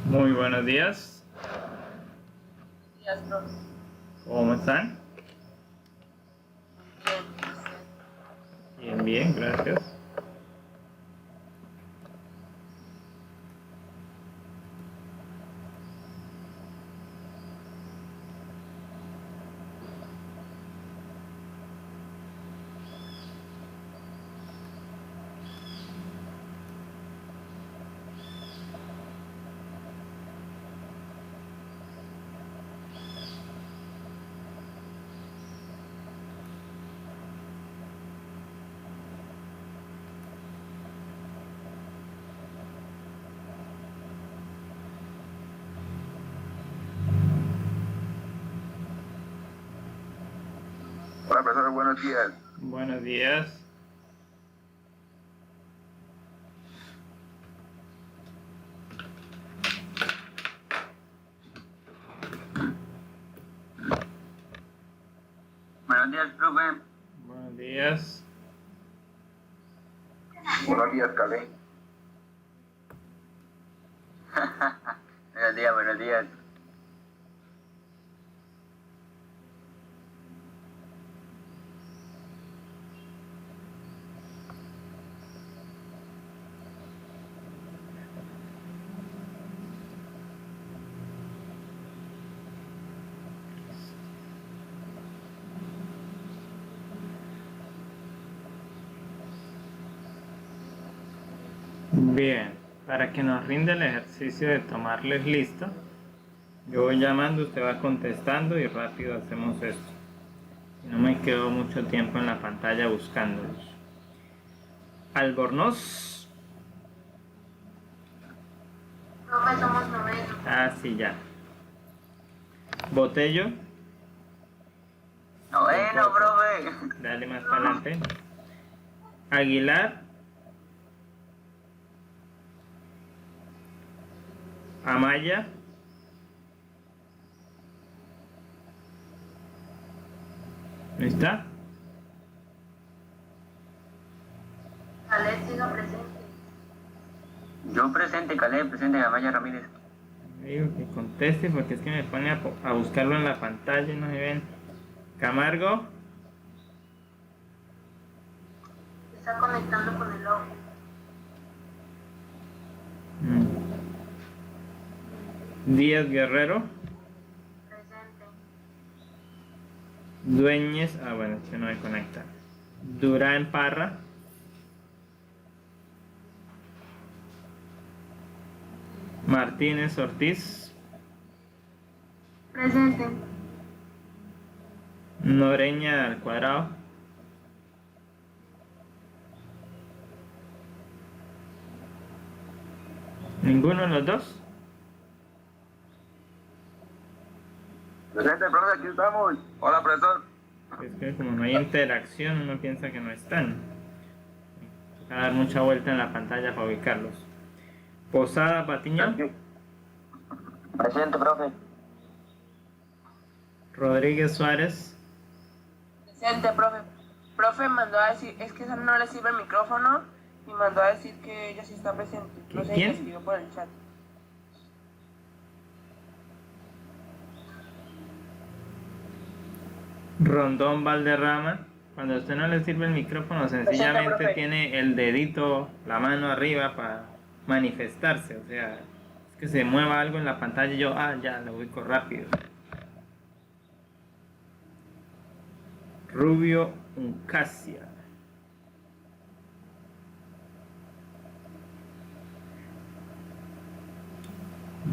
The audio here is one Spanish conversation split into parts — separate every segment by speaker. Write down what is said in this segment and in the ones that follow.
Speaker 1: Muy buenos días.
Speaker 2: Días, profe.
Speaker 1: ¿Cómo están? Bien, bien, gracias.
Speaker 3: Hola, profesor, buenos días.
Speaker 1: Buenos días.
Speaker 3: Buenos días, profe.
Speaker 1: Buenos días.
Speaker 3: Buenos días, Calé. Buenos días, buenos días.
Speaker 1: Bien, para que nos rinda el ejercicio de tomarles lista, yo voy llamando, usted va contestando y rápido hacemos esto. No me quedo mucho tiempo en la pantalla buscándolos. Albornoz.
Speaker 2: Profe, somos noveno.
Speaker 1: Ah, sí, ya. Botello.
Speaker 3: Noveno, profe.
Speaker 1: Dale más para adelante. Aguilar. Amaya. ¿Está?
Speaker 2: Caleb, siga presente.
Speaker 3: Yo presente, Calé, presente, Amaya Ramírez.
Speaker 1: Digo que conteste porque es que me pone a buscarlo en la pantalla y no se ven. Camargo.
Speaker 2: Se está conectando con el ojo.
Speaker 1: Díaz Guerrero.
Speaker 2: Presente.
Speaker 1: Dueñez. Ah, bueno, es que no me conecta. Durán Parra. Martínez Ortiz.
Speaker 2: Presente.
Speaker 1: Noreña al cuadrado. ¿Ninguno de los dos?
Speaker 3: Presente, profe, aquí estamos. Hola, profesor.
Speaker 1: Es que como no hay interacción, uno piensa que no están. Toca dar mucha vuelta en la pantalla para ubicarlos. Posada Patiño.
Speaker 3: Presente, profe.
Speaker 1: Rodríguez Suárez.
Speaker 2: Presente, profe. Profe mandó a decir, es que no le sirve el micrófono y mandó a decir que ella sí está presente. No sé,
Speaker 1: ¿Quién?
Speaker 2: ella escribió por el chat.
Speaker 1: Rondón Valderrama. Cuando a usted no le sirve el micrófono, sencillamente
Speaker 2: profe.
Speaker 1: tiene el dedito, la mano arriba para manifestarse. O sea, es que se mueva algo en la pantalla y yo, ya, lo ubico rápido. Rubio Uncasia.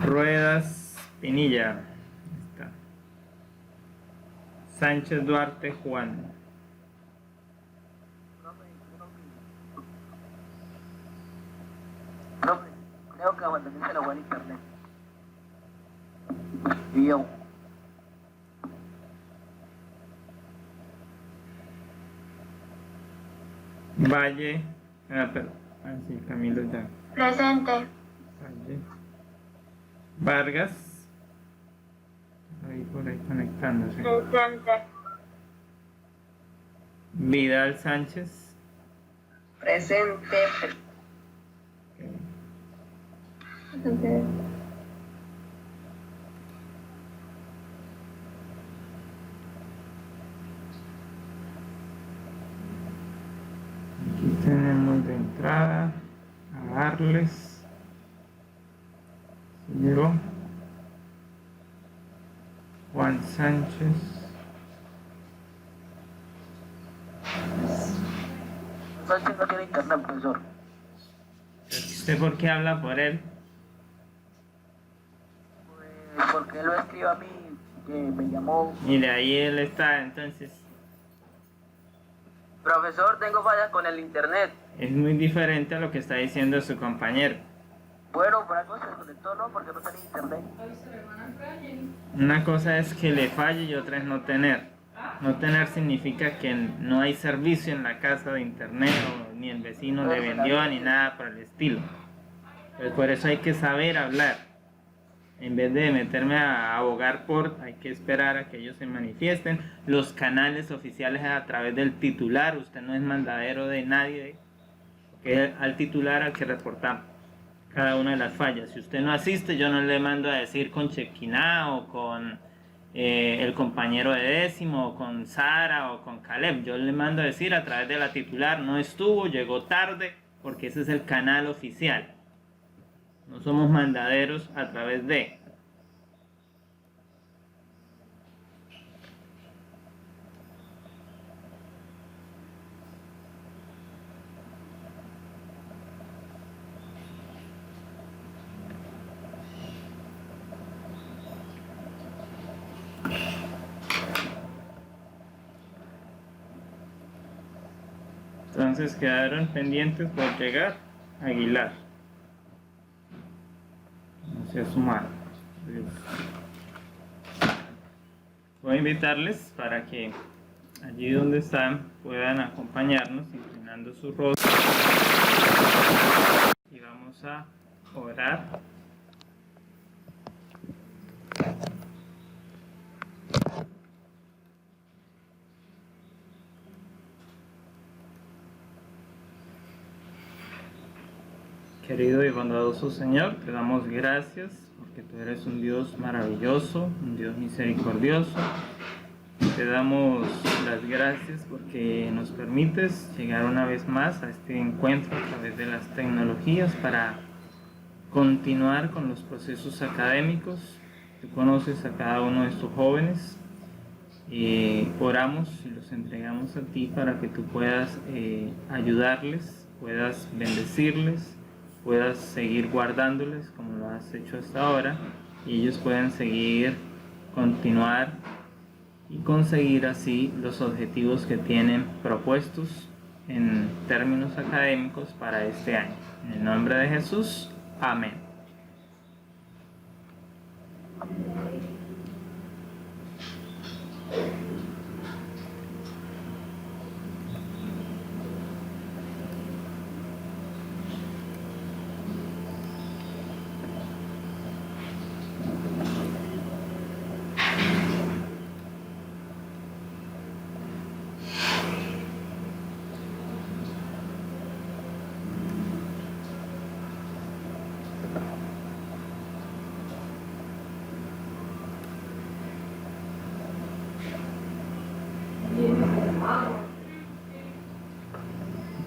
Speaker 1: Ruedas Pinilla. Ahí está. Sánchez Duarte Juan.
Speaker 3: Profe, creo que aguantaste la buena internet. Y yo.
Speaker 1: Valle Sí, Camilo ya.
Speaker 4: Presente.
Speaker 1: Valle. Vargas. Ahí por ahí conectándose.
Speaker 4: Presente.
Speaker 1: Vidal Sánchez.
Speaker 2: Presente.
Speaker 4: Presente.
Speaker 1: Aquí tenemos de entrada a Arles. ¿Sí llegó? Juan Sánchez.
Speaker 3: Sánchez no tiene internet, profesor.
Speaker 1: ¿Usted por qué habla por él?
Speaker 3: Pues porque él lo escribió a mí, que me llamó.
Speaker 1: Mire, ahí él está, entonces
Speaker 3: Profesor, tengo fallas con el internet.
Speaker 1: es muy diferente a lo que está diciendo su compañero.
Speaker 3: Bueno, por algo se desconectó, ¿no? Porque no tenía internet.
Speaker 1: Una cosa es que le falle y otra es no tener. No tener significa que no hay servicio en la casa de internet o ni el vecino le vendió ni nada por el estilo. Pues por eso hay que saber hablar. En vez de meterme a abogar por, hay que esperar a que ellos se manifiesten. Los canales oficiales a través del titular. Usted no es mandadero de nadie, que es al titular al que reportamos cada una de las fallas. Si usted no asiste, yo no le mando a decir con Chequiná o con el compañero de décimo o con Sara o con Caleb. Yo le mando a decir a través de la titular, no estuvo, llegó tarde, porque ese es el canal oficial. No somos mandaderos a través de. Entonces quedaron pendientes por llegar Aguilar. No se ha sumado. Voy a invitarles para que allí donde están puedan acompañarnos inclinando su rostro y vamos a orar. Querido y bondadoso Señor, te damos gracias porque tú eres un Dios maravilloso, un Dios misericordioso. Te damos las gracias porque nos permites llegar una vez más a este encuentro a través de las tecnologías para continuar con los procesos académicos. Tú conoces a cada uno de estos jóvenes. Oramos y los entregamos a ti para que tú puedas ayudarles, puedas bendecirles, puedas seguir guardándoles como lo has hecho hasta ahora y ellos puedan continuar y conseguir así los objetivos que tienen propuestos en términos académicos para este año. En el nombre de Jesús, amén.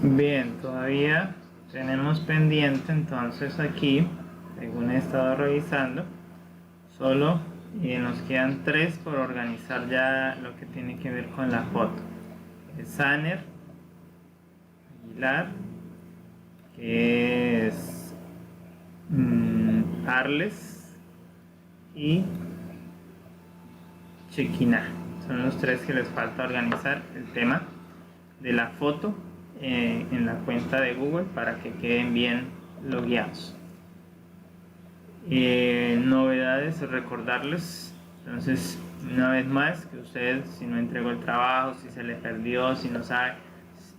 Speaker 1: Bien, todavía tenemos pendiente entonces aquí, según he estado revisando, solo nos quedan 3 por organizar ya lo que tiene que ver con la foto. Saner, Aguilar, que es Arles y Chequiná. Son los 3 que les falta organizar el tema de la foto en la cuenta de Google para que queden bien logueados. Novedades, recordarles entonces una vez más que usted, si no entregó el trabajo, si se le perdió, si no sabe,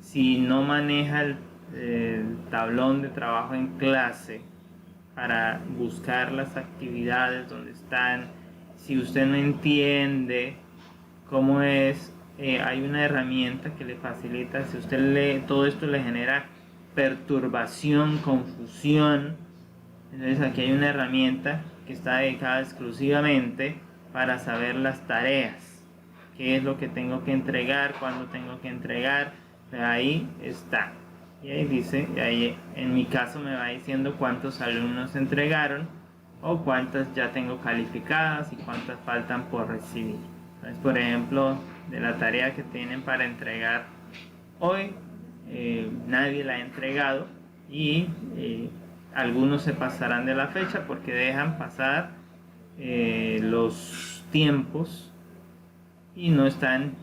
Speaker 1: si no maneja el tablón de trabajo en clase para buscar las actividades donde están. Si usted no entiende cómo es, hay una herramienta que le facilita. Si usted lee, todo esto le genera perturbación, confusión. Entonces aquí hay una herramienta que está dedicada exclusivamente para saber las tareas, qué es lo que tengo que entregar, cuándo tengo que entregar. Ahí está. Y ahí dice, ahí en mi caso me va diciendo cuántos alumnos entregaron o cuántas ya tengo calificadas y cuántas faltan por recibir. Entonces, por ejemplo, de la tarea que tienen para entregar hoy, nadie la ha entregado y algunos se pasarán de la fecha porque dejan pasar los tiempos y no están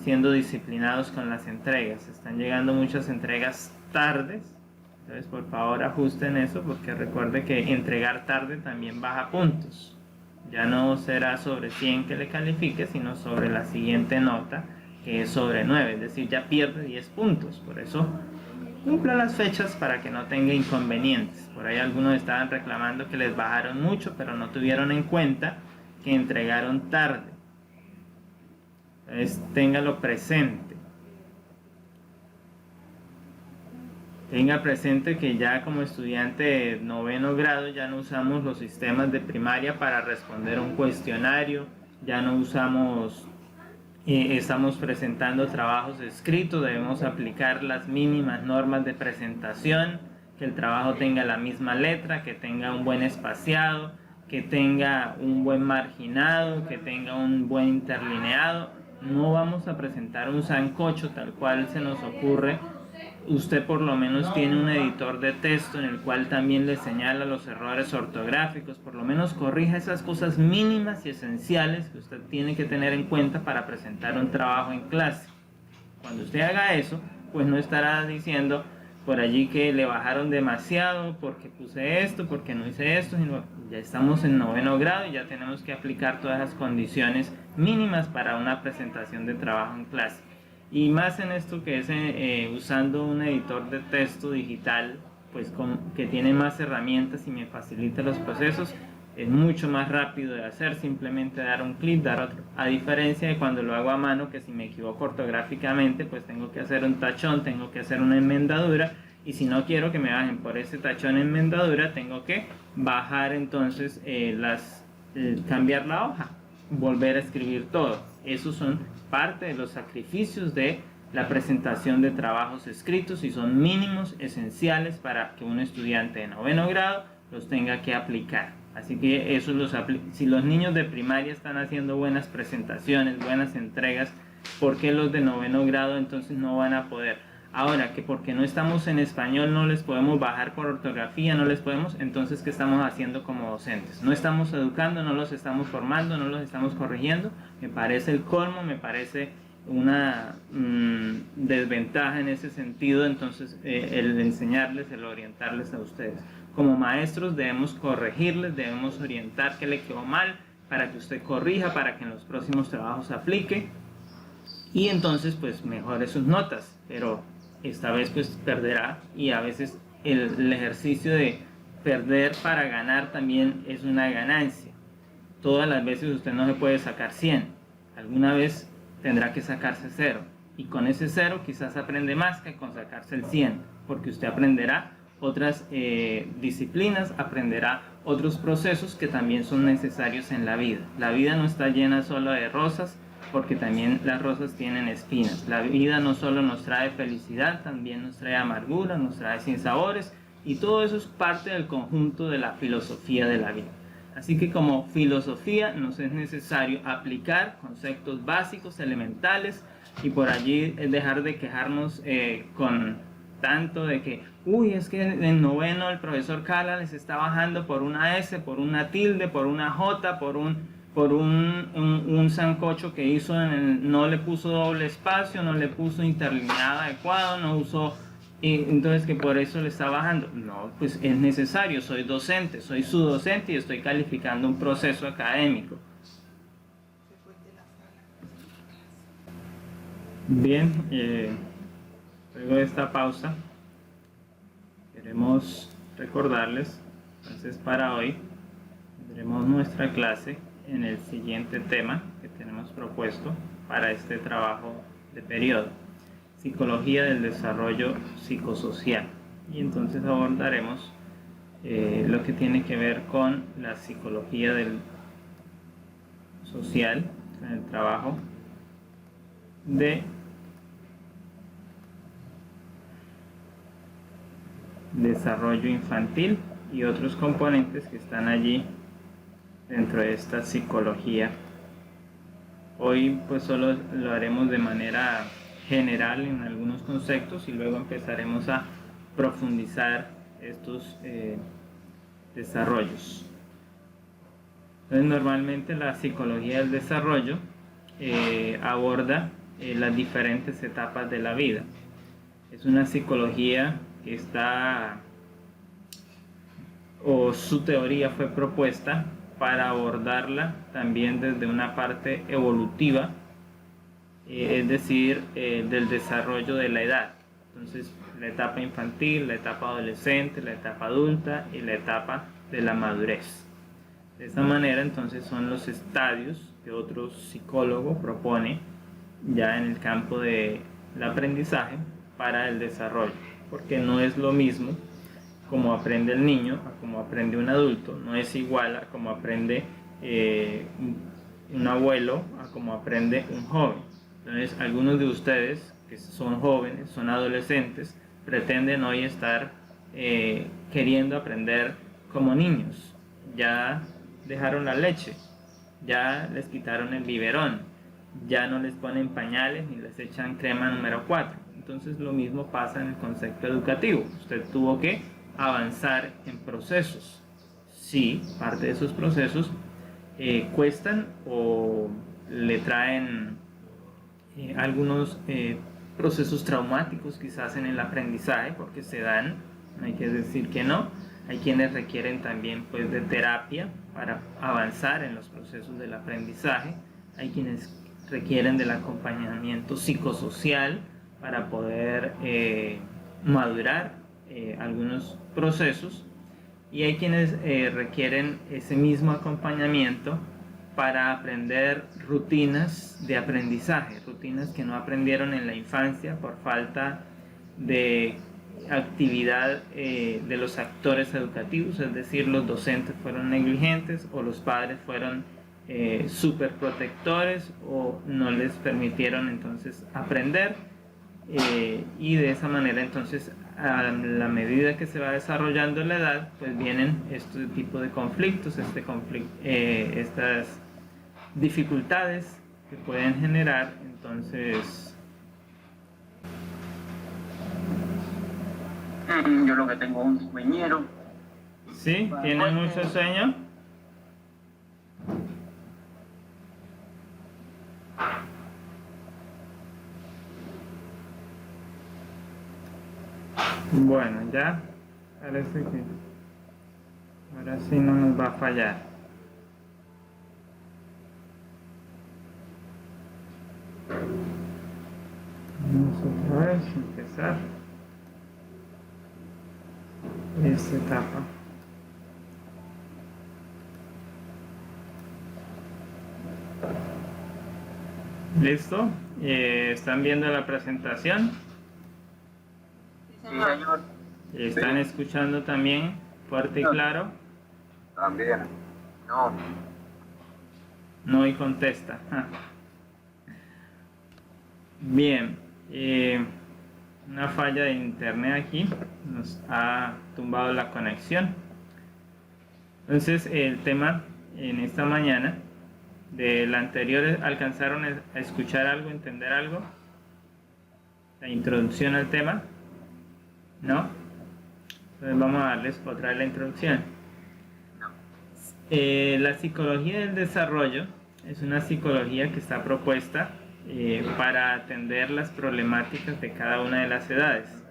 Speaker 1: siendo disciplinados con las entregas. Están llegando muchas entregas tardes. Entonces, por favor, ajusten eso, porque recuerde que entregar tarde también baja puntos. Ya no será sobre 100 que le califique, sino sobre la siguiente nota, que es sobre 9. Es decir, ya pierde 10 puntos. Por eso, cumpla las fechas para que no tenga inconvenientes. Por ahí algunos estaban reclamando que les bajaron mucho, pero no tuvieron en cuenta que entregaron tarde. Entonces, téngalo presente. Tenga presente que ya como estudiante de 9º grado ya no usamos los sistemas de primaria para responder un cuestionario, ya no usamos, estamos presentando trabajos escritos, debemos aplicar las mínimas normas de presentación, que el trabajo tenga la misma letra, que tenga un buen espaciado, que tenga un buen marginado, que tenga un buen interlineado. No vamos a presentar un sancocho tal cual se nos ocurre. Usted por lo menos tiene un editor de texto en el cual también le señala los errores ortográficos. Por lo menos corrija esas cosas mínimas y esenciales que usted tiene que tener en cuenta para presentar un trabajo en clase. Cuando usted haga eso, pues no estará diciendo por allí que le bajaron demasiado porque puse esto, porque no hice esto, sino ya estamos en 9º grado y ya tenemos que aplicar todas las condiciones mínimas para una presentación de trabajo en clase. Y más en esto que es usando un editor de texto digital, pues que tiene más herramientas y me facilita los procesos, es mucho más rápido de hacer, simplemente dar un clic, dar otro. A diferencia de cuando lo hago a mano, que si me equivoco ortográficamente, pues tengo que hacer un tachón, tengo que hacer una enmendadura, y si no quiero que me bajen por ese tachón enmendadura, tengo que bajar entonces cambiar la hoja, volver a escribir todo. Esos son parte de los sacrificios de la presentación de trabajos escritos y son mínimos, esenciales para que un estudiante de 9º grado los tenga que aplicar. Así que eso si los niños de primaria están haciendo buenas presentaciones, buenas entregas, ¿por qué los de 9º grado entonces no van a poder? Ahora, que porque no estamos en español no les podemos bajar por ortografía, no les podemos, entonces ¿qué estamos haciendo como docentes? No estamos educando, no los estamos formando, no los estamos corrigiendo. Me parece el colmo, me parece una desventaja en ese sentido. Entonces el enseñarles, el orientarles a ustedes. Como maestros debemos corregirles, debemos orientar qué le quedó mal para que usted corrija, para que en los próximos trabajos aplique y entonces pues mejore sus notas, pero esta vez pues perderá, y a veces el ejercicio de perder para ganar también es una ganancia. Todas las veces usted no se puede sacar 100, alguna vez tendrá que sacarse 0, y con ese 0 quizás aprende más que con sacarse el 100, porque usted aprenderá otras disciplinas, aprenderá otros procesos que también son necesarios en la vida. La vida no está llena solo de rosas, porque también las rosas tienen espinas. La vida no solo nos trae felicidad, también nos trae amargura, nos trae sinsabores, y todo eso es parte del conjunto de la filosofía de la vida. Así que como filosofía nos es necesario aplicar conceptos básicos, elementales, y por allí dejar de quejarnos con tanto de que, es que en 9º el profesor Cala les está bajando por una S, por una tilde, por una J, por un sancocho que hizo, no le puso doble espacio, no le puso interlineado adecuado, no usó, entonces que por eso le está bajando. No, pues es necesario, soy docente, soy su docente y estoy calificando un proceso académico. Bien, luego de esta pausa queremos recordarles, entonces para hoy tendremos nuestra clase en el siguiente tema que tenemos propuesto para este trabajo de periodo: psicología del desarrollo psicosocial. Y entonces abordaremos lo que tiene que ver con la psicología del social, en el trabajo de desarrollo infantil y otros componentes que están allí dentro de esta psicología. Hoy pues solo lo haremos de manera general en algunos conceptos y luego empezaremos a profundizar estos desarrollos. Entonces, normalmente la psicología del desarrollo aborda las diferentes etapas de la vida. Es una psicología que está, o su teoría fue propuesta para abordarla también desde una parte evolutiva, es decir, del desarrollo de la edad. Entonces, la etapa infantil, la etapa adolescente, la etapa adulta y la etapa de la madurez. De esa manera, entonces, son los estadios que otro psicólogo propone ya en el campo del aprendizaje para el desarrollo, porque no es lo mismo como aprende el niño a como aprende un adulto, no es igual a como aprende un abuelo a como aprende un joven. Entonces, algunos de ustedes que son jóvenes, son adolescentes, pretenden hoy estar queriendo aprender como niños. Ya dejaron la leche, ya les quitaron el biberón, ya no les ponen pañales ni les echan crema número 4. Entonces lo mismo pasa en el concepto educativo. Usted tuvo que avanzar en procesos. Sí, parte de esos procesos cuestan o le traen algunos procesos traumáticos quizás en el aprendizaje, porque se dan, no hay que decir que no. Hay quienes requieren también pues de terapia para avanzar en los procesos del aprendizaje. Hay quienes requieren del acompañamiento psicosocial para poder madurar algunos procesos, y hay quienes requieren ese mismo acompañamiento para aprender rutinas de aprendizaje, rutinas que no aprendieron en la infancia por falta de actividad de los actores educativos, es decir, los docentes fueron negligentes o los padres fueron súper protectores o no les permitieron entonces aprender, y de esa manera entonces a la medida que se va desarrollando la edad pues vienen este tipo de conflictos, estas dificultades que pueden generar. Entonces
Speaker 3: yo lo que tengo es un sueñero.
Speaker 1: ¿sí? ¿Tienen mucho sueño? Bueno, ya parece que ahora sí no nos va a fallar. Vamos otra vez a empezar esta etapa. ¿Listo? ¿Están viendo la presentación?
Speaker 2: Sí,
Speaker 3: Sí,
Speaker 2: señor.
Speaker 3: señor.
Speaker 1: ¿Están escuchando también fuerte y claro?
Speaker 3: También. No.
Speaker 1: No, y contesta. Bien, una falla de internet aquí nos ha tumbado la conexión. Entonces, el tema en esta mañana del anterior, ¿alcanzaron a escuchar algo, entender algo? La introducción al tema, ¿no? Entonces vamos a darles otra vez la introducción. La psicología del desarrollo es una psicología que está propuesta para atender las problemáticas de cada una de las edades.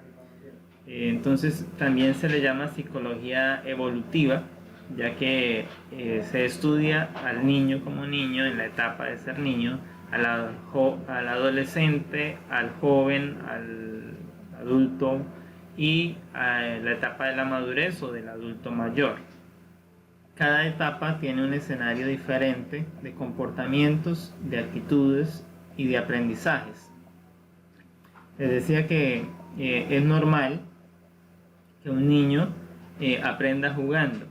Speaker 1: Entonces también se le llama psicología evolutiva, ya que se estudia al niño como niño en la etapa de ser niño, al adolescente, al joven, al adulto y la etapa de la madurez o del adulto mayor. Cada etapa tiene un escenario diferente de comportamientos, de actitudes y de aprendizajes. Les decía que es normal que un niño aprenda jugando.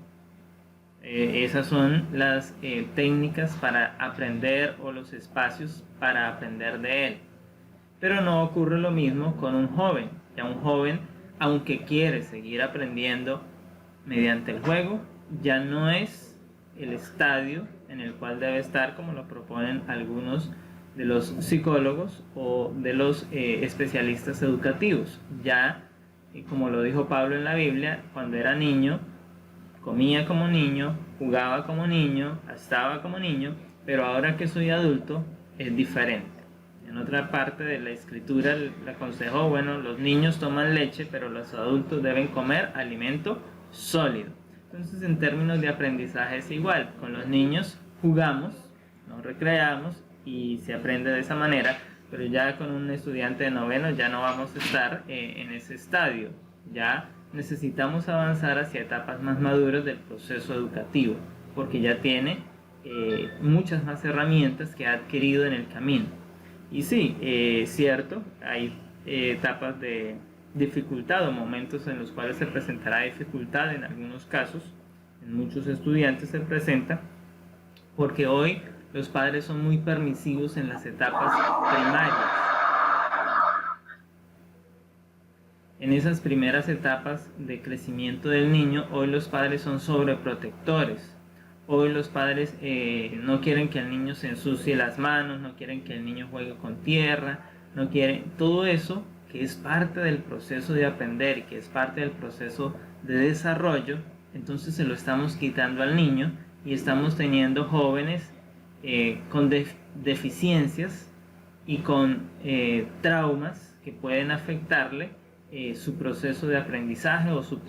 Speaker 1: Esas son las técnicas para aprender o los espacios para aprender de él. Pero no ocurre lo mismo con un joven. Ya un joven, aunque quiere seguir aprendiendo mediante el juego, ya no es el estadio en el cual debe estar, como lo proponen algunos de los psicólogos o de los especialistas educativos. Ya, como lo dijo Pablo en la Biblia, cuando era niño, comía como niño, jugaba como niño, estaba como niño, pero ahora que soy adulto es diferente. En otra parte de la escritura le aconsejó, bueno, los niños toman leche, pero los adultos deben comer alimento sólido. Entonces, en términos de aprendizaje es igual. Con los niños jugamos, nos recreamos y se aprende de esa manera, pero ya con un estudiante de noveno ya no vamos a estar en ese estadio. Ya necesitamos avanzar hacia etapas más maduras del proceso educativo, porque ya tiene muchas más herramientas que ha adquirido en el camino. Y sí, cierto, hay etapas de dificultad o momentos en los cuales se presentará dificultad en algunos casos, en muchos estudiantes se presenta, porque hoy los padres son muy permisivos en las etapas primarias. En esas primeras etapas de crecimiento del niño, hoy los padres son sobreprotectores. Hoy los padres no quieren que el niño se ensucie las manos, no quieren que el niño juegue con tierra, no quieren todo eso que es parte del proceso de aprender y que es parte del proceso de desarrollo. Entonces se lo estamos quitando al niño y estamos teniendo jóvenes con deficiencias y con traumas que pueden afectarle su proceso de aprendizaje o su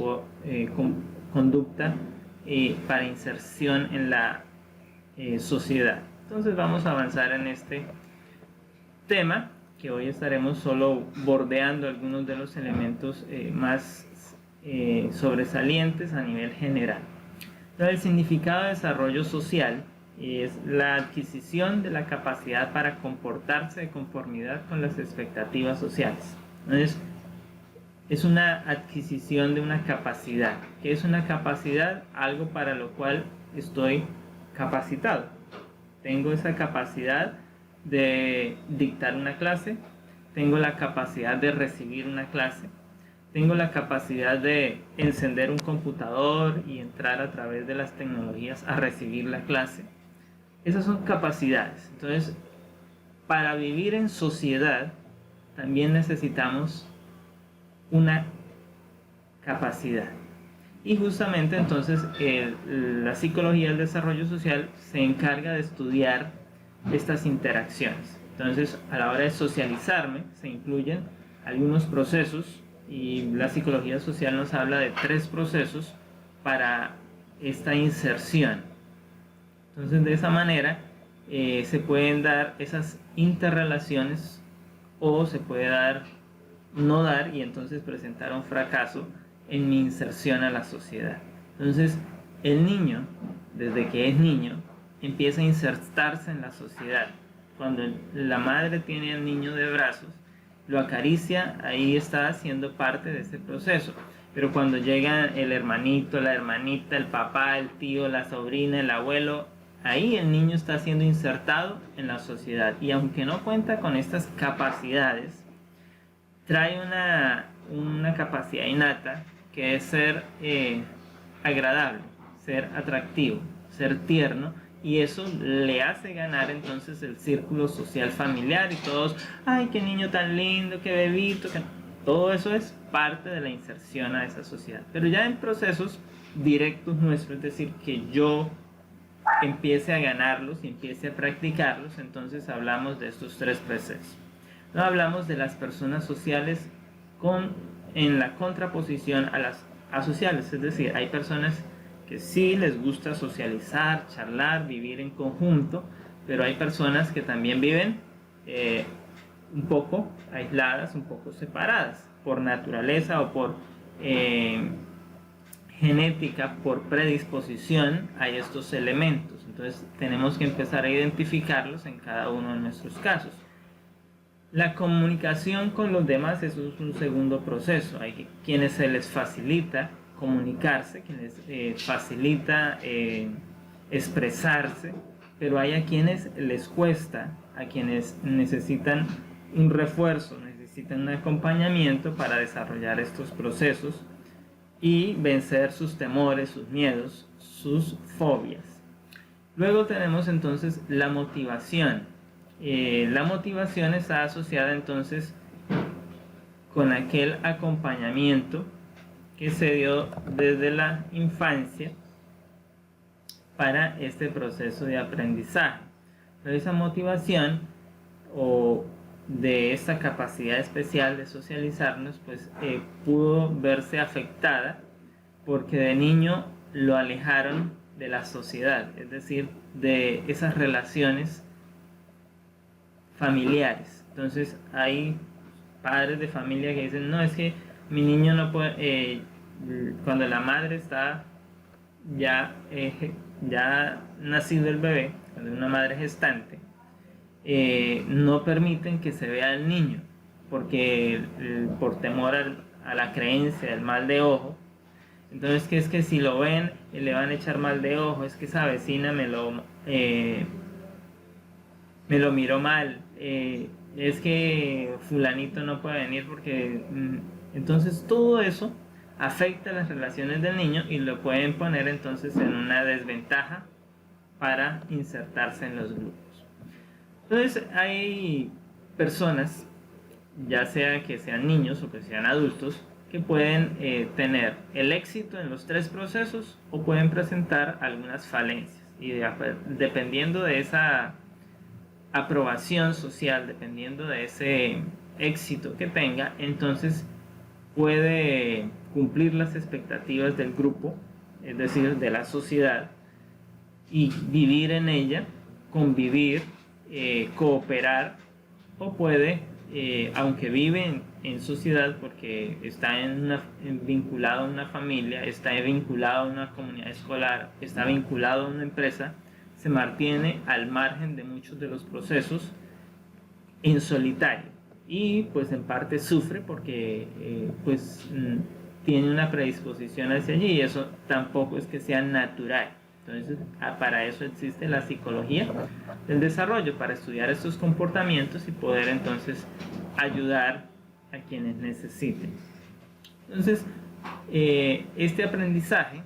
Speaker 1: conducta para inserción en la sociedad. Entonces vamos a avanzar en este tema, que hoy estaremos solo bordeando algunos de los elementos más sobresalientes a nivel general. Entonces, el significado de desarrollo social es la adquisición de la capacidad para comportarse de conformidad con las expectativas sociales. Entonces, es una adquisición de una capacidad. ¿Qué es una capacidad? Algo para lo cual estoy capacitado. Tengo esa capacidad de dictar una clase, tengo la capacidad de recibir una clase, tengo la capacidad de encender un computador y entrar a través de las tecnologías a recibir la clase. Esas son capacidades. Entonces, para vivir en sociedad también necesitamos una capacidad. Y justamente entonces la psicología del desarrollo social se encarga de estudiar estas interacciones. Entonces, a la hora de socializarme se incluyen algunos procesos, y la psicología social nos habla de 3 procesos para esta inserción. Entonces, de esa manera se pueden dar esas interrelaciones, o se puede dar, no dar, y entonces presentar un fracaso en mi inserción a la sociedad. Entonces, el niño, desde que es niño, empieza a insertarse en la sociedad. Cuando la madre tiene al niño de brazos, lo acaricia, ahí está haciendo parte de ese proceso. Pero cuando llega el hermanito, la hermanita, el papá, el tío, la sobrina, el abuelo, ahí el niño está siendo insertado en la sociedad. Y aunque no cuenta con estas capacidades, trae una capacidad innata, que es ser agradable, ser atractivo, ser tierno, y eso le hace ganar entonces el círculo social familiar, y todos, ay, qué niño tan lindo, qué bebito, todo eso es parte de la inserción a esa sociedad. Pero ya en procesos directos nuestros, es decir, que yo empiece a ganarlos y empiece a practicarlos, entonces hablamos de estos 3 procesos. No hablamos de las personas sociales en la contraposición a las asociales, es decir, hay personas que sí les gusta socializar, charlar, vivir en conjunto, pero hay personas que también viven un poco aisladas, un poco separadas. por naturaleza o por genética, por predisposición, hay estos elementos. Entonces tenemos que empezar a identificarlos en cada uno de nuestros casos. La comunicación con los demás, eso es un segundo proceso. Hay quienes se les facilita comunicarse, quienes facilita expresarse, pero hay a quienes les cuesta, a quienes necesitan un refuerzo, necesitan un acompañamiento para desarrollar estos procesos y vencer sus temores, sus miedos, sus fobias. Luego tenemos entonces la motivación. La motivación está asociada entonces con aquel acompañamiento que se dio desde la infancia para este proceso de aprendizaje. Pero esa motivación o de esta capacidad especial de socializarnos, pues pudo verse afectada porque de niño lo alejaron de la sociedad, es decir, de esas relaciones familiares. Entonces hay padres de familia que dicen, no, es que mi niño no puede, cuando la madre está ya nacido el bebé, cuando una madre gestante, no permiten que se vea al niño, porque por temor a la creencia del mal de ojo. Entonces, que es que si lo ven, le van a echar mal de ojo, es que esa vecina me lo miró mal, es que fulanito no puede venir porque... Entonces todo eso afecta las relaciones del niño y lo pueden poner entonces en una desventaja para insertarse en los grupos. Entonces hay personas, ya sea que sean niños o que sean adultos, que pueden tener el éxito en los tres procesos o pueden presentar algunas falencias. Y dependiendo de esa aprobación social, dependiendo de ese éxito que tenga, entonces puede cumplir las expectativas del grupo, es decir, de la sociedad, y vivir en ella, convivir, cooperar, o puede, aunque vive en sociedad porque está vinculado a una familia, está vinculado a una comunidad escolar, está vinculado a una empresa, se mantiene al margen de muchos de los procesos en solitario y pues en parte sufre porque tiene una predisposición hacia allí y eso tampoco es que sea natural. Entonces para eso existe la psicología del desarrollo, para estudiar estos comportamientos y poder entonces ayudar a quienes necesiten. Entonces este aprendizaje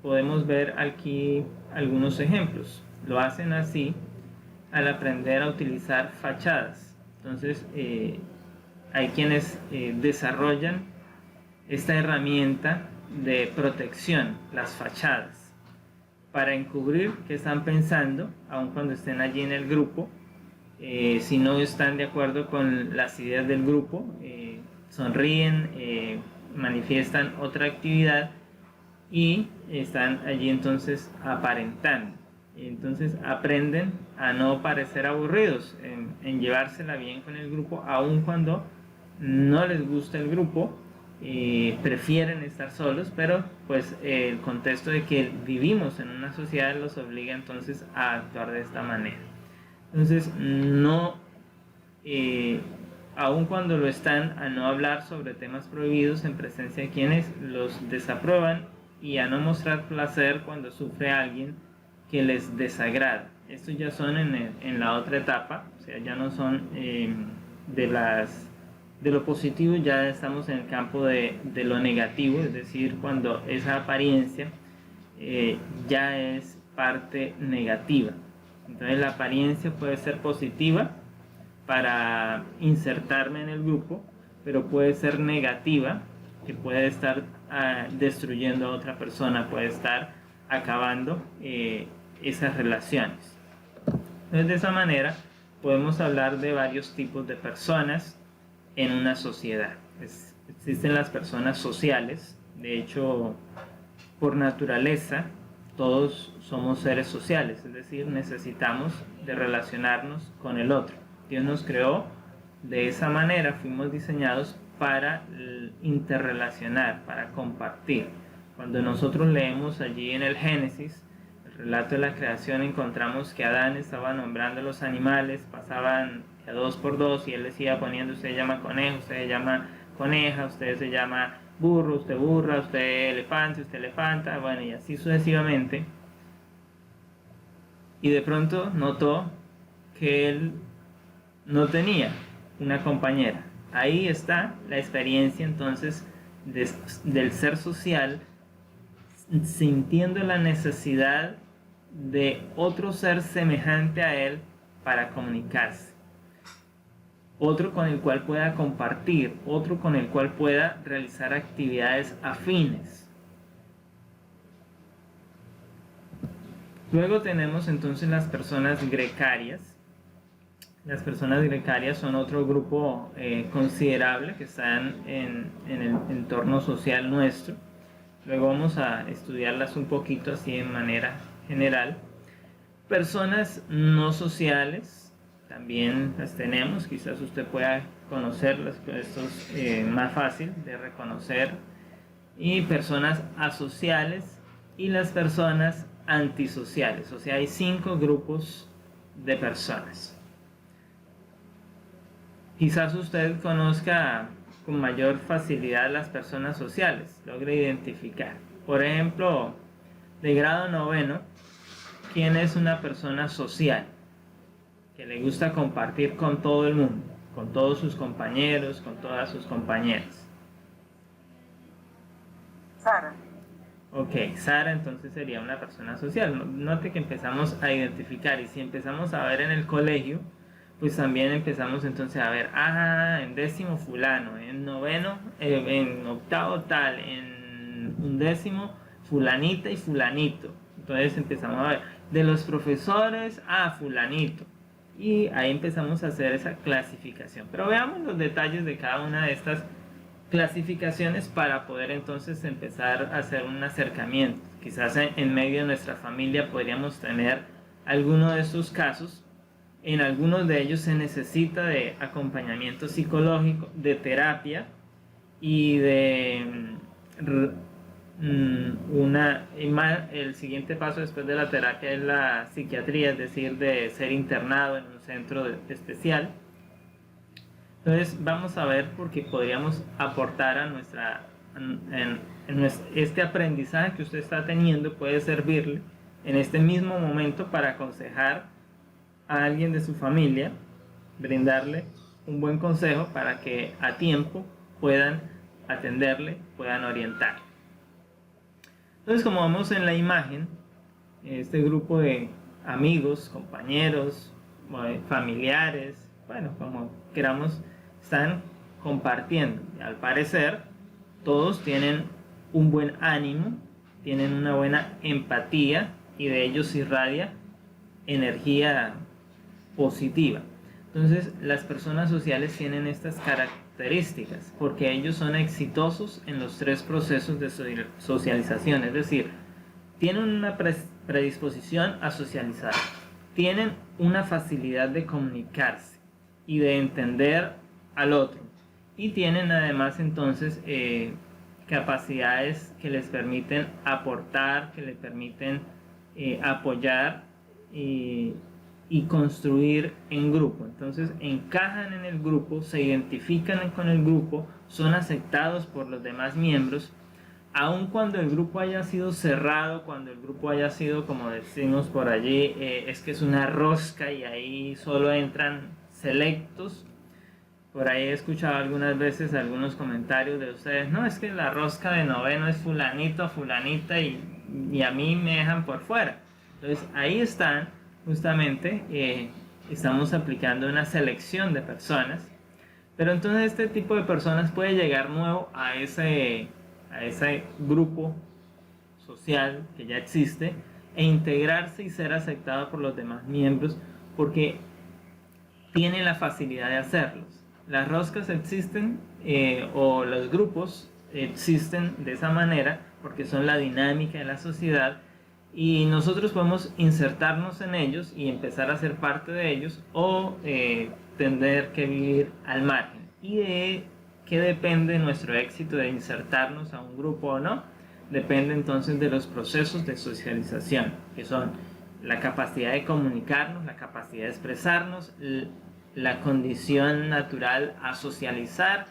Speaker 1: podemos ver aquí algunos ejemplos. Lo hacen así al aprender a utilizar fachadas. Entonces hay quienes desarrollan esta herramienta de protección, las fachadas, para encubrir que están pensando, aun cuando estén allí en el grupo. Si no están de acuerdo con las ideas del grupo, sonríen, manifiestan otra actividad y están allí entonces aparentando. Entonces aprenden a no parecer aburridos, en llevársela bien con el grupo, aun cuando no les gusta el grupo, prefieren estar solos, pero pues el contexto de que vivimos en una sociedad los obliga entonces a actuar de esta manera. Entonces no, aun cuando lo están, a no hablar sobre temas prohibidos en presencia de quienes los desaprueban y a no mostrar placer cuando sufre alguien que les desagrada. Estos ya son en la otra etapa, o sea, ya no son de lo positivo, ya estamos en el campo de lo negativo, es decir, cuando esa apariencia ya es parte negativa. Entonces la apariencia puede ser positiva para insertarme en el grupo, pero puede ser negativa, que puede estar destruyendo a otra persona, puede estar acabando esas relaciones. Entonces de esa manera podemos hablar de varios tipos de personas en una sociedad. Existen las personas sociales, de hecho por naturaleza todos somos seres sociales, es decir, necesitamos de relacionarnos con el otro. Dios nos creó de esa manera, fuimos diseñados para interrelacionar, para compartir. Cuando nosotros leemos allí en el Génesis, el relato de la creación, encontramos que Adán estaba nombrando los animales, pasaban de 2 por 2 y él les iba poniendo: usted se llama conejo, usted se llama coneja, usted se llama burro, usted burra, usted elefante, usted elefanta, bueno, y así sucesivamente. Y de pronto notó que él no tenía una compañera. Ahí está la experiencia entonces del ser social, sintiendo la necesidad de otro ser semejante a él para comunicarse, otro con el cual pueda compartir, otro con el cual pueda realizar actividades afines. Luego tenemos entonces las personas grecarias. Las personas grecarias son otro grupo considerable que están en el entorno social nuestro. Luego vamos a estudiarlas un poquito así en manera general. Personas no sociales también las tenemos. Quizás usted pueda conocerlas, esto es más fácil de reconocer. Y personas asociales y las personas antisociales. O sea, hay 5 grupos de personas. Quizás usted conozca con mayor facilidad las personas sociales, logre identificar. Por ejemplo, de grado 9, ¿quién es una persona social? Que le gusta compartir con todo el mundo, con todos sus compañeros, con todas sus compañeras.
Speaker 2: Sara.
Speaker 1: Ok, Sara entonces sería una persona social. Note que empezamos a identificar, y si empezamos a ver en el colegio, pues también empezamos entonces a ver, en 10º fulano, en 9º, en 8º tal, en 11º fulanita y fulanito. Entonces empezamos a ver de los profesores a fulanito, y ahí empezamos a hacer esa clasificación. Pero veamos los detalles de cada una de estas clasificaciones para poder entonces empezar a hacer un acercamiento. Quizás en medio de nuestra familia podríamos tener alguno de estos casos. En algunos de ellos se necesita de acompañamiento psicológico, de terapia y de el siguiente paso después de la terapia es la psiquiatría, es decir, de ser internado en un centro especial. Entonces vamos a ver, porque podríamos aportar a este aprendizaje que usted está teniendo, puede servirle en este mismo momento para aconsejar a alguien de su familia, brindarle un buen consejo para que a tiempo puedan atenderle, puedan orientar. Entonces, como vemos en la imagen, este grupo de amigos, compañeros, familiares, bueno, como queramos, están compartiendo. Al parecer, todos tienen un buen ánimo, tienen una buena empatía, y de ellos irradia energía positiva. Entonces, las personas sociales tienen estas características porque ellos son exitosos en los 3 procesos de socialización, es decir, tienen una predisposición a socializar, tienen una facilidad de comunicarse y de entender al otro, y tienen además entonces capacidades que les permiten aportar, que les permiten apoyar y construir en grupo. Entonces encajan en el grupo, se identifican con el grupo, son aceptados por los demás miembros, aun cuando el grupo haya sido cerrado, cuando el grupo haya sido, como decimos por allí, es que es una rosca y ahí solo entran selectos. Por ahí he escuchado algunas veces algunos comentarios de ustedes: no, es que la rosca de 9 es fulanito, fulanita, y a mí me dejan por fuera. Entonces ahí están, justamente, estamos aplicando una selección de personas. Pero entonces este tipo de personas puede llegar nuevo a ese grupo social que ya existe e integrarse y ser aceptado por los demás miembros porque tiene la facilidad de hacerlos. Las roscas existen o los grupos existen de esa manera porque son la dinámica de la sociedad, y nosotros podemos insertarnos en ellos y empezar a ser parte de ellos, o tener que vivir al margen. ¿Y de ¿qué depende de nuestro éxito de insertarnos a un grupo o no? Depende entonces de los procesos de socialización, que son la capacidad de comunicarnos, la capacidad de expresarnos, la condición natural a socializar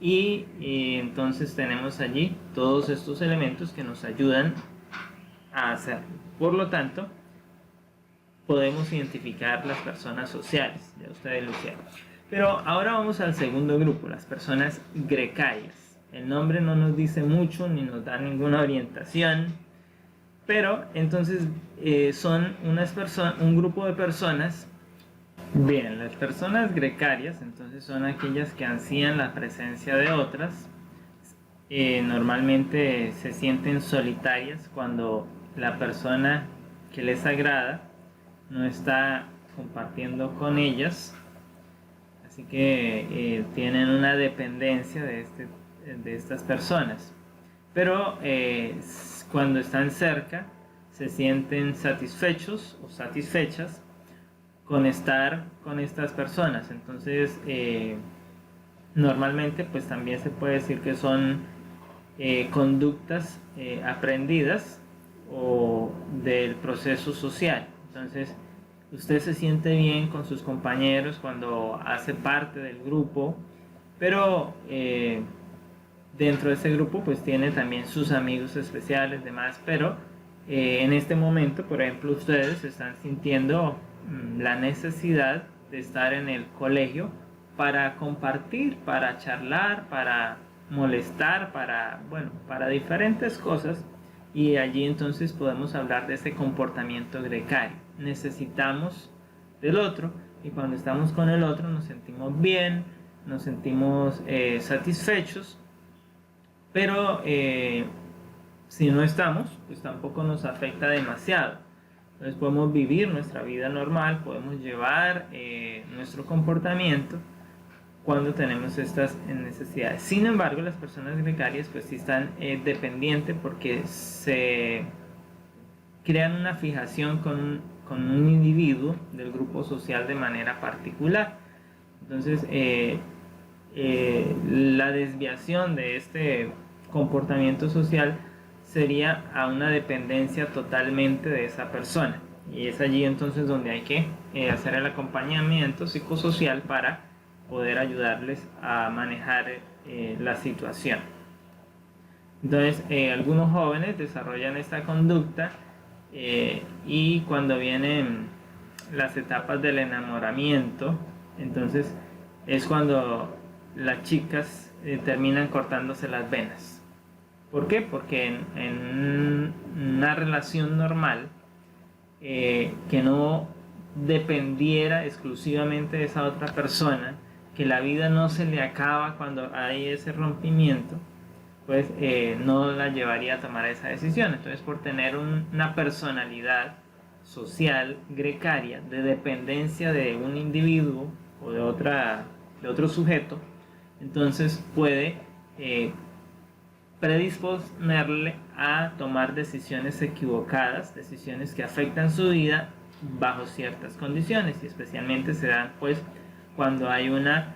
Speaker 1: y entonces tenemos allí todos estos elementos que nos ayudan a hacerlo. Por lo tanto, podemos identificar las personas sociales, ya ustedes lo hicieron. Pero ahora vamos al segundo grupo, las personas grecarias. El nombre no nos dice mucho ni nos da ninguna orientación, pero entonces son un grupo de personas. Bien, las personas grecarias entonces son aquellas que ansían la presencia de otras. Normalmente se sienten solitarias cuando la persona que les agrada no está compartiendo con ellas, así que tienen una dependencia de estas personas, pero cuando están cerca se sienten satisfechos o satisfechas con estar con estas personas. Entonces normalmente pues también se puede decir que son conductas aprendidas o del proceso social. Entonces usted se siente bien con sus compañeros cuando hace parte del grupo, pero dentro de ese grupo pues tiene también sus amigos especiales, demás, pero en este momento, por ejemplo, ustedes están sintiendo la necesidad de estar en el colegio para compartir, para charlar, para molestar, para diferentes cosas, y allí entonces podemos hablar de ese comportamiento grecario. Necesitamos del otro, y cuando estamos con el otro nos sentimos bien, nos sentimos satisfechos, pero si no estamos, pues tampoco nos afecta demasiado. Entonces podemos vivir nuestra vida normal, podemos llevar nuestro comportamiento cuando tenemos estas necesidades. Sin embargo, las personas grecarias pues sí están dependientes, porque se crean una fijación con un individuo del grupo social de manera particular. Entonces la desviación de este comportamiento social sería a una dependencia totalmente de esa persona, y es allí entonces donde hay que hacer el acompañamiento psicosocial para poder ayudarles a manejar la situación. Entonces algunos jóvenes desarrollan esta conducta y cuando vienen las etapas del enamoramiento, entonces es cuando las chicas terminan cortándose las venas. ¿Por qué? Porque en una relación normal que no dependiera exclusivamente de esa otra persona, que la vida no se le acaba cuando hay ese rompimiento, pues no la llevaría a tomar esa decisión. Entonces, por tener una personalidad social grecaria de dependencia de un individuo o de otro sujeto, entonces puede predisponerle a tomar decisiones equivocadas, decisiones que afectan su vida bajo ciertas condiciones, y especialmente se dan pues cuando hay una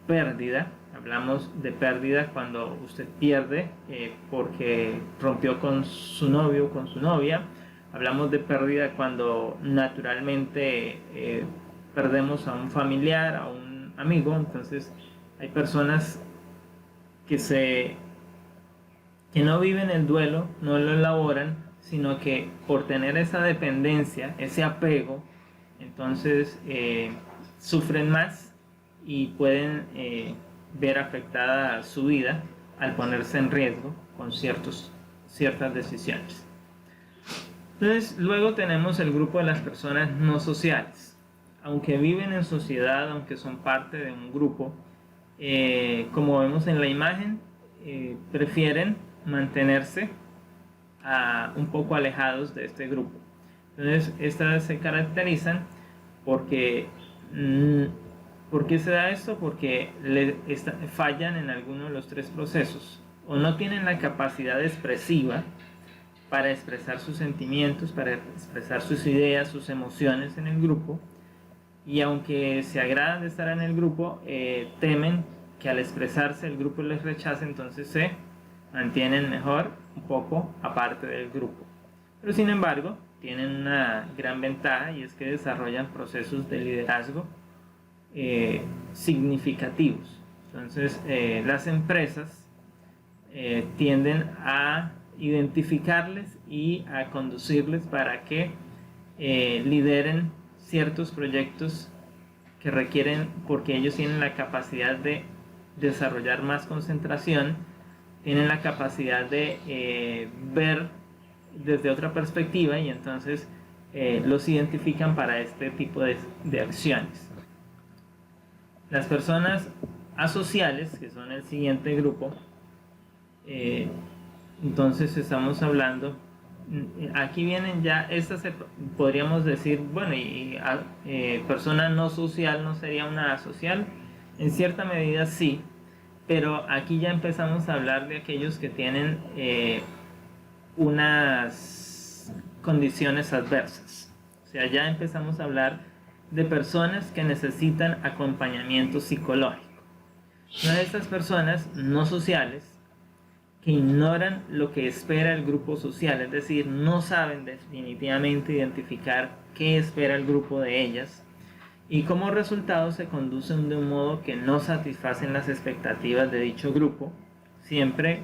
Speaker 1: pérdida. Hablamos de pérdida cuando usted pierde porque rompió con su novio o con su novia. Hablamos de pérdida cuando naturalmente perdemos a un familiar, a un amigo. Entonces hay personas que no viven el duelo, no lo elaboran, sino que por tener esa dependencia, ese apego, entonces sufren más y pueden ver afectada su vida al ponerse en riesgo con ciertas decisiones. Entonces luego tenemos el grupo de las personas no sociales. Aunque viven en sociedad, aunque son parte de un grupo, como vemos en la imagen, prefieren mantenerse un poco alejados de este grupo. Entonces estas se caracterizan porque ¿por qué se da esto? Porque fallan en alguno de los tres procesos, o no tienen la capacidad expresiva para expresar sus sentimientos, para expresar sus ideas, sus emociones en el grupo, y aunque se agradan de estar en el grupo, temen que al expresarse el grupo les rechaza, entonces se mantienen mejor un poco aparte del grupo. Pero sin embargo, tienen una gran ventaja, y es que desarrollan procesos de liderazgo significativos. Entonces, las empresas tienden a identificarles y a conducirles para que lideren ciertos proyectos que requieren, porque ellos tienen la capacidad de desarrollar más concentración, tienen la capacidad de ver desde otra perspectiva, y entonces los identifican para este tipo de acciones. Las personas asociales, que son el siguiente grupo, entonces estamos hablando, aquí vienen ya, estas podríamos decir, bueno, persona no social no sería una asocial, en cierta medida sí, pero aquí ya empezamos a hablar de aquellos que tienen unas condiciones adversas. O sea, ya empezamos a hablar de personas que necesitan acompañamiento psicológico. Una de estas personas no sociales que ignoran lo que espera el grupo social, es decir, no saben definitivamente identificar qué espera el grupo de ellas, y como resultado se conducen de un modo que no satisfacen las expectativas de dicho grupo, siempre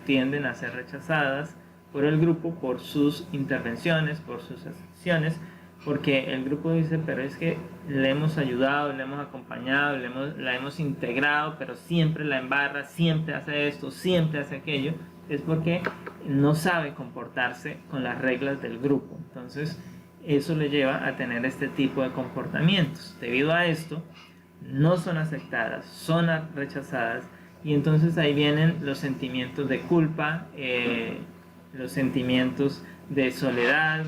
Speaker 1: tienden a ser rechazadas por el grupo por sus intervenciones, por sus acciones, porque el grupo dice, pero es que le hemos ayudado, le hemos acompañado, la hemos integrado, pero siempre la embarra, siempre hace esto, siempre hace aquello. Es porque no sabe comportarse con las reglas del grupo. Entonces eso le lleva a tener este tipo de comportamientos. Debido a esto, no son aceptadas, son rechazadas, y entonces ahí vienen los sentimientos de culpa, los sentimientos de soledad,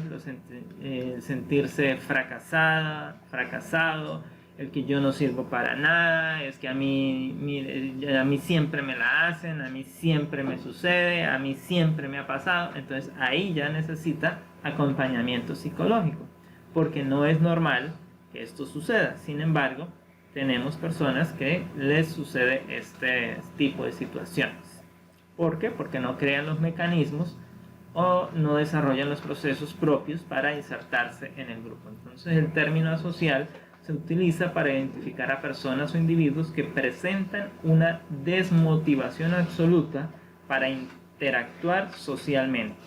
Speaker 1: sentirse fracasado, el que yo no sirvo para nada, es que a mí siempre me la hacen, a mí siempre me sucede, a mí siempre me ha pasado. Entonces ahí ya necesita acompañamiento psicológico, porque no es normal que esto suceda. Sin embargo, tenemos personas que les sucede este tipo de situaciones. ¿Por qué? Porque no crean los mecanismos o no desarrollan los procesos propios para insertarse en el grupo. Entonces el término asocial se utiliza para identificar a personas o individuos que presentan una desmotivación absoluta para interactuar socialmente.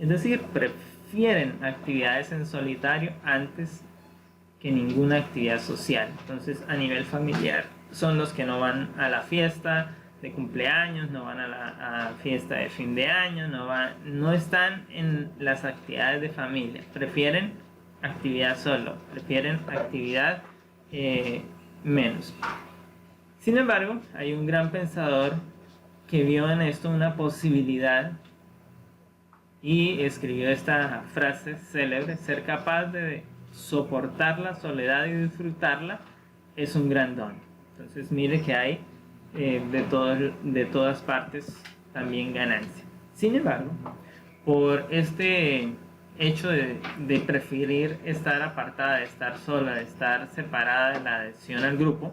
Speaker 1: Es decir, prefieren actividades en solitario antes que ninguna actividad social. Entonces a nivel familiar son los que no van a la fiesta de cumpleaños, no van a la fiesta de fin de año, no están en las actividades de familia, prefieren actividad solo, prefieren actividad menos. Sin embargo, hay un gran pensador que vio en esto una posibilidad y escribió esta frase célebre: ser capaz de soportar la soledad y disfrutarla es un gran don. Entonces mire que hay de todas partes también ganancia. Sin embargo, por este hecho de preferir estar apartada, de estar sola, de estar separada de la adhesión al grupo,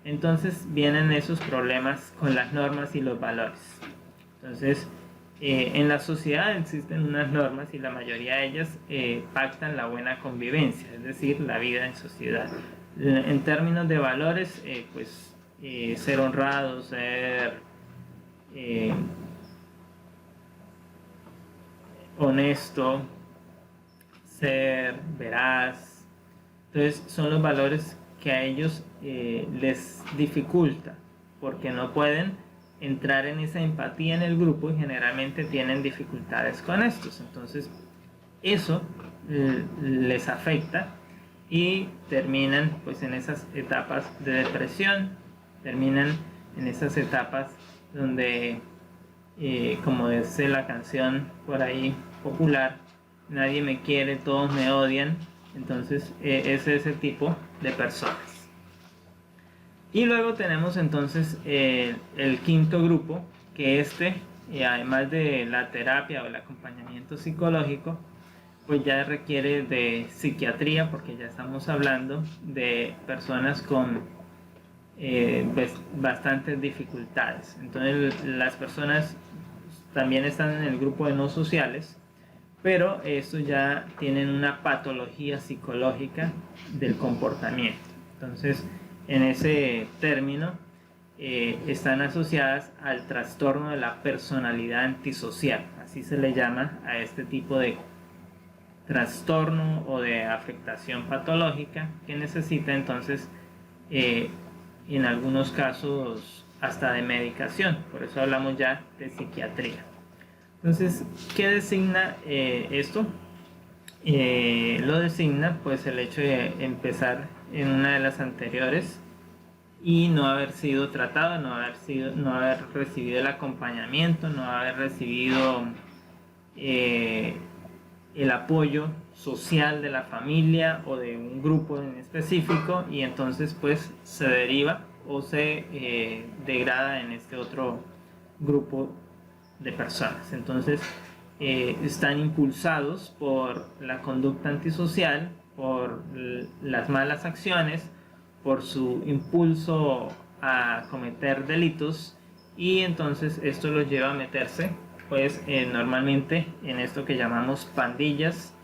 Speaker 1: entonces vienen esos problemas con las normas y los valores. Entonces, en la sociedad existen unas normas y la mayoría de ellas pactan la buena convivencia, es decir, la vida en sociedad. En términos de valores, ser honrado, ser honesto, ser veraz. Entonces son los valores que a ellos les dificulta, porque no pueden entrar en esa empatía en el grupo y generalmente tienen dificultades con estos. Entonces eso les afecta y terminan pues en esas etapas de depresión, terminan en esas etapas donde como dice la canción por ahí popular, nadie me quiere, todos me odian. Entonces es ese tipo de personas. Y luego tenemos entonces el quinto grupo, que además de la terapia o el acompañamiento psicológico, pues ya requiere de psiquiatría, porque ya estamos hablando de personas con bastantes dificultades. Entonces las personas también están en el grupo de no sociales, pero estos ya tienen una patología psicológica del comportamiento. Entonces, en ese término, están asociadas al trastorno de la personalidad antisocial. Así se le llama a este tipo de trastorno o de afectación patológica que necesita entonces, en algunos casos, hasta de medicación. Por eso hablamos ya de psiquiatría. Entonces, ¿qué designa esto? Lo designa pues el hecho de empezar en una de las anteriores y no haber sido tratado, no haber recibido el acompañamiento, no haber recibido el apoyo social de la familia o de un grupo en específico, y entonces pues se deriva o se degrada en este otro grupo de personas. Entonces están impulsados por la conducta antisocial, por las malas acciones, por su impulso a cometer delitos, y entonces esto los lleva a meterse pues normalmente en esto que llamamos pandillas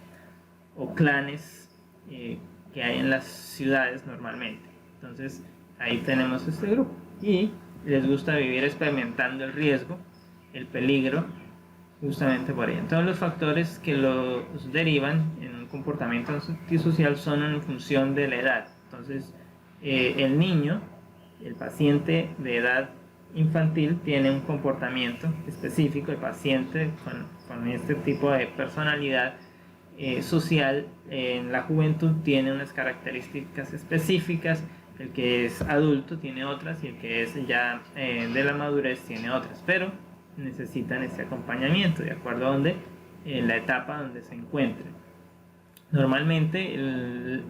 Speaker 1: o clanes que hay en las ciudades normalmente. Entonces ahí tenemos este grupo y les gusta vivir experimentando el riesgo, el peligro, justamente por ahí. Entonces los factores que los derivan en un comportamiento antisocial son en función de la edad. Entonces el niño, el paciente de edad infantil, tiene un comportamiento específico. El paciente con este tipo de personalidad social en la juventud tiene unas características específicas. El que es adulto tiene otras y el que es ya de la madurez tiene otras, pero necesitan ese acompañamiento de acuerdo a donde, la etapa donde se encuentren. Normalmente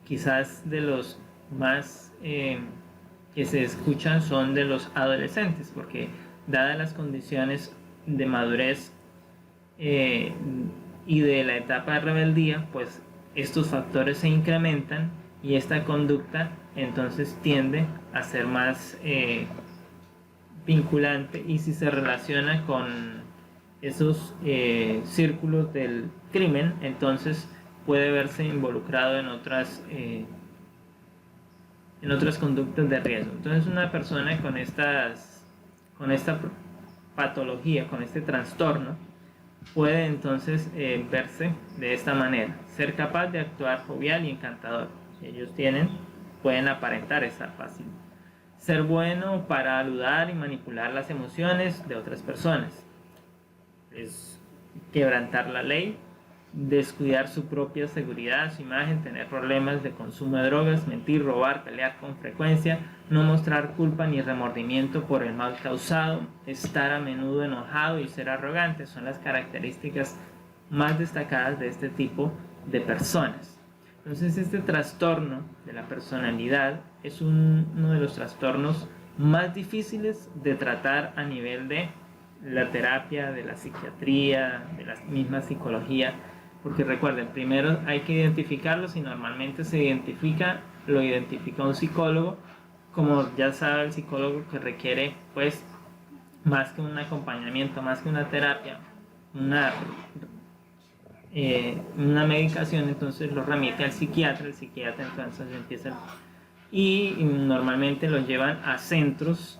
Speaker 1: quizás de los más que se escuchan son de los adolescentes, porque dadas las condiciones de madurez y de la etapa de rebeldía, pues estos factores se incrementan y esta conducta entonces tiende a ser más vinculante, y si se relaciona con esos círculos del crimen, entonces puede verse involucrado en otras conductas de riesgo. Entonces una persona con esta patología, con este trastorno, puede entonces verse de esta manera: ser capaz de actuar jovial y encantador. Si ellos pueden aparentar estar fácil. Ser bueno para ayudar y manipular las emociones de otras personas. Es quebrantar la ley, descuidar su propia seguridad, su imagen, tener problemas de consumo de drogas, mentir, robar, pelear con frecuencia, no mostrar culpa ni remordimiento por el mal causado, estar a menudo enojado y ser arrogante. Son las características más destacadas de este tipo de personas. Entonces este trastorno de la personalidad es uno de los trastornos más difíciles de tratar a nivel de la terapia, de la psiquiatría, de la misma psicología, porque recuerden, primero hay que identificarlos, y normalmente lo identifica un psicólogo. Como ya sabe el psicólogo que requiere pues más que un acompañamiento, más que una terapia, una medicación, entonces lo remite al psiquiatra. El psiquiatra entonces empieza y normalmente los llevan a centros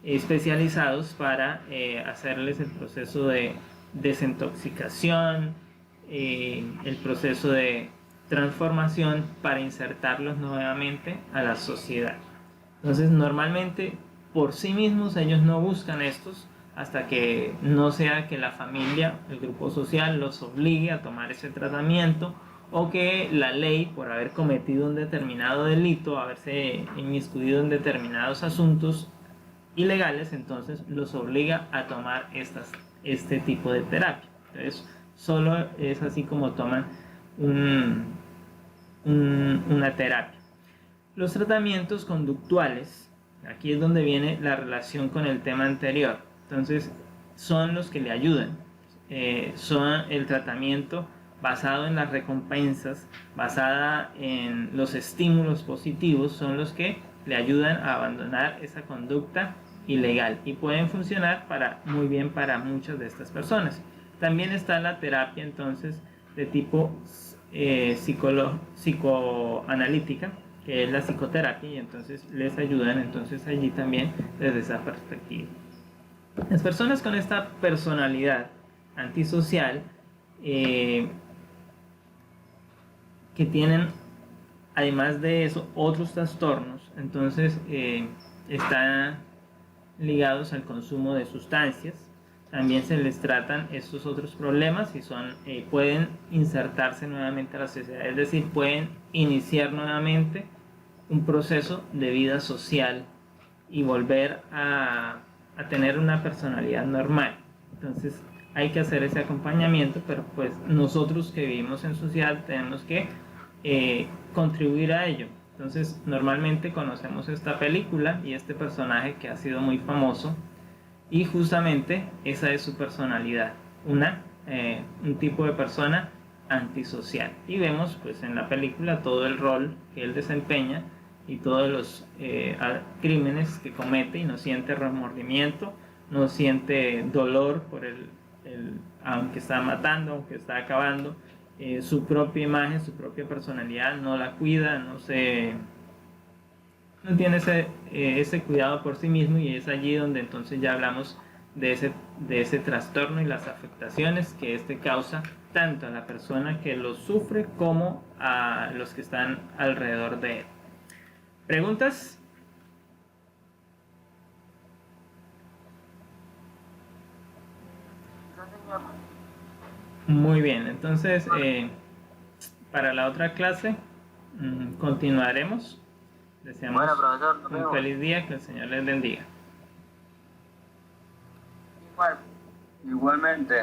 Speaker 1: especializados para hacerles el proceso de desintoxicación, el proceso de transformación para insertarlos nuevamente a la sociedad. Entonces normalmente por sí mismos ellos no buscan estos, hasta que no sea que la familia, el grupo social los obligue a tomar ese tratamiento, o que la ley, por haber cometido un determinado delito, haberse inmiscuido en determinados asuntos ilegales, entonces los obliga a tomar este tipo de terapia. Entonces solo es así como toman una terapia. Los tratamientos conductuales, aquí es donde viene la relación con el tema anterior. Entonces son los que le ayudan, son el tratamiento basado en las recompensas, basada en los estímulos positivos, son los que le ayudan a abandonar esa conducta ilegal y pueden funcionar muy bien para muchas de estas personas. También está la terapia entonces de tipo psicoanalítica, que es la psicoterapia, y entonces les ayudan entonces allí también desde esa perspectiva. Las personas con esta personalidad antisocial que tienen además de eso otros trastornos, entonces están ligados al consumo de sustancias. También se les tratan estos otros problemas y pueden insertarse nuevamente a la sociedad, es decir, pueden iniciar nuevamente un proceso de vida social y volver a tener una personalidad normal. Entonces hay que hacer ese acompañamiento, pero pues nosotros que vivimos en sociedad tenemos que contribuir a ello. Entonces normalmente conocemos esta película y este personaje que ha sido muy famoso, y justamente esa es su personalidad, un tipo de persona antisocial, y vemos pues en la película todo el rol que él desempeña y todos los crímenes que comete, y no siente remordimiento, no siente dolor por aunque está matando, aunque está acabando, su propia imagen, su propia personalidad no la cuida, no tiene ese cuidado por sí mismo, y es allí donde entonces ya hablamos de ese trastorno y las afectaciones que causa tanto a la persona que lo sufre como a los que están alrededor de él. ¿Preguntas?
Speaker 2: No, señor.
Speaker 1: Muy bien, entonces para la otra clase continuaremos. Deseamos
Speaker 3: Bueno, profesor, nos
Speaker 1: un
Speaker 3: vemos.
Speaker 1: feliz día, que el Señor les bendiga.
Speaker 2: Igual.
Speaker 3: Igualmente.